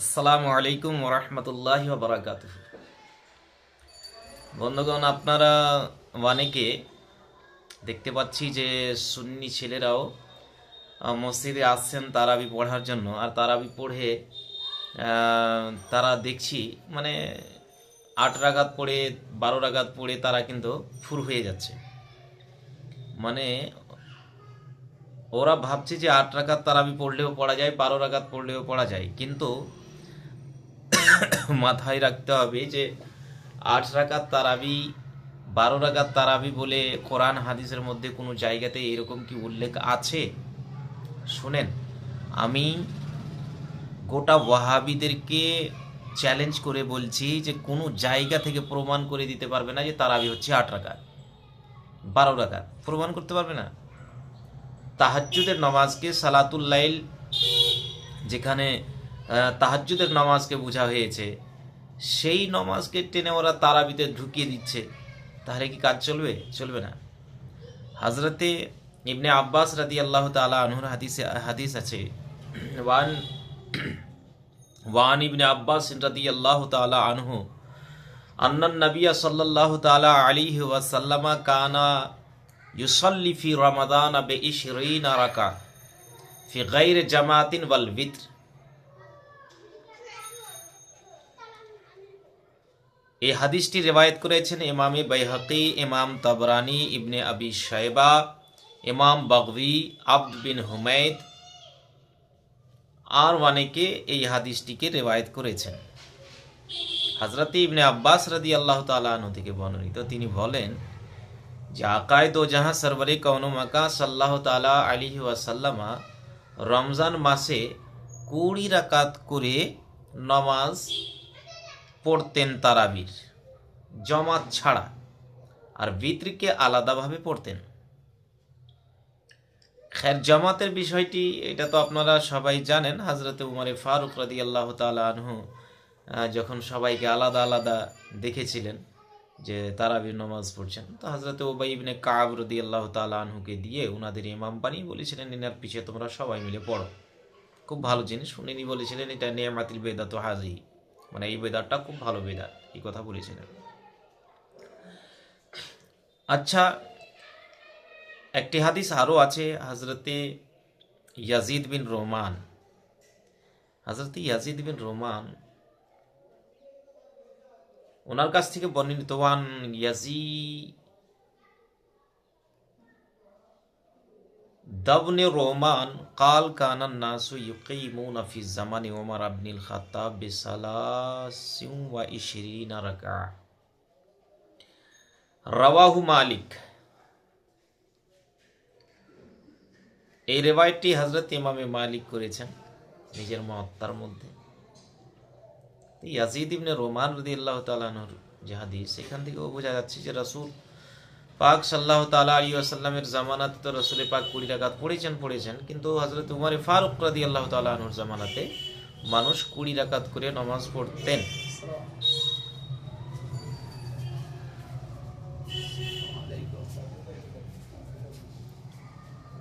আসসালামু আলাইকুম ওরহমতুল্লাহি ওবারাকাতুহু। বন্ধুগণ, আপনারা অনেকে দেখতে পাচ্ছি যে সুন্নি ছেলেরাও মসজিদে আসছেন তারাবি পড়ার জন্য। আর তারাবি পড়ে তারা দেখছি মানে 8 রাকাত পড়ে 12 রাকাত পড়ে তারা কিন্তু ফুর হয়ে যাচ্ছে। মানে ওরা ভাবছে যে 8 রাকাত তারাবি পড়লেও পড়া যায়, 12 রাকাত পড়লেও পড়া যায়, কিন্তু মাথায় রাখতে হবে যে 8 রাকাত তারাবি 12 রাকাত তারাবি বলে কোরআন হাদিসের মধ্যে কোনো জায়গাতে এরকম কি উল্লেখ আছে? শুনেন, আমি গোটা ওয়াহাবিদেরকে চ্যালেঞ্জ করে বলছি যে কোনো জায়গা থেকে প্রমাণ করে দিতে পারবে না যে তারাবি হচ্ছে 8 রাকাত 12 রাকাত। প্রমাণ করতে পারবে না। তাহাজ্জুদের নামাজকে সালাতুল লাইল, যেখানে তাহাজ্জুদের নামাজকে বোঝা হয়েছে, সেই নামাজকে টেনে ওরা তারাবিতে ঢুকিয়ে দিচ্ছে। তাহলে কি কাজ চলবে? চলবে না। হজরতে ইবনে আব্বাস রাদিয়াল্লাহু তাআলা আনহুর হাদিস আছে, ওয়ান ওয়ান ইবনে আব্বাস রাদিয়াল্লাহু তাআলা আনহু আন্নান নবিয়্য সাল্লাল্লাহু তাআলা আলাইহি ওয়াসাল্লাম কানা ইউসাল্লি ফি রমাদান ব20 রাকাত ফি গায়রি জামাতিন ওয়াল বিত্র। এই হাদিসটি রেওয়ায়ত করেছেন ইমামে বাইহাকি, ইমাম তাবরানি, ইবনে আবি শাইবা, ইমাম বাগভি, আব্দ বিন হুমায়দ আর অনেকে এই হাদিসটিকে রেওয়ায়ত করেছেন। হযরত ইবনে আব্বাস রাদিয়াল্লাহু তাআলা আনহু থেকে বর্ণিত, তিনি বলেন যে আকায়ে দো জাহাঁ সরওয়ারে কওন মাকান সাল্লাল্লাহু তাআলা আলাইহি ওয়াসাল্লাম রমজান মাসে 20 রাকাত করে নামাজ পড়তেন তারাবির, জমাত ছাড়া, আর বিত্রকে আলাদাভাবে পড়তেন। খের জামাতের বিষয়টি এটা তো আপনারা সবাই জানেন। হজরতে উমরে ফারুক রাদিয়াল্লাহু তাআলা আনহু যখন সবাইকে আলাদা আলাদা দেখেছিলেন যে তারাবির নামাজ পড়ছেন, তো হজরতে উবাই ইবনে কাব রাদিয়াল্লাহু তাআলা আনহুকে দিয়ে উনাদের ইমাম বানিয়ে বলেছিলেন, এনার পিছে তোমরা সবাই মিলে পড়ো। খুব ভালো জিনিস। উনি বলেছিলেন এটা নিয়ামাতিল বেদাত হাজি, মানে এই বেদাতটা খুব ভালো বেদাত, এই কথা বলেছিলেন। আচ্ছা, একটি হাদিস আরও আছে হজরতে ইয়াজিদ বিন রোমান। হজরতে ইয়াজিদ বিন রোমান, ওনার কাছ থেকে বর্ণিত, ওয়ান দাবনে রোমান কাল কানান নাসু ইউকিমুনা ফি জামানি ওমর ইবনুল খাত্তাব বিসালাসিন ওয়া ইশরিনা রাকা, রাওয়াহু মালিক। এই রেওয়ায়তটি হযরত ইমামে মালিক করেছেন নিজের মুওয়াত্তার মধ্যে। ইয়াজিদ ইবনে রোমান রাদিয়াল্লাহু তাআলা আনহুর যে হাদিস, সেখান থেকেও বোঝা যাচ্ছে যে রাসূল পাক সাল্লাল্লাহু তাআলা আলাইহি ওয়াসাল্লামের জামানাতে তো রাসূল পাক 20 রাকাত পড়েছেন, কিন্তু হযরত উমর ফারুক রাদিয়াল্লাহু তাআলা আনহুর জামানাতে মানুষ 20 রাকাত করে নামাজ পড়তেন।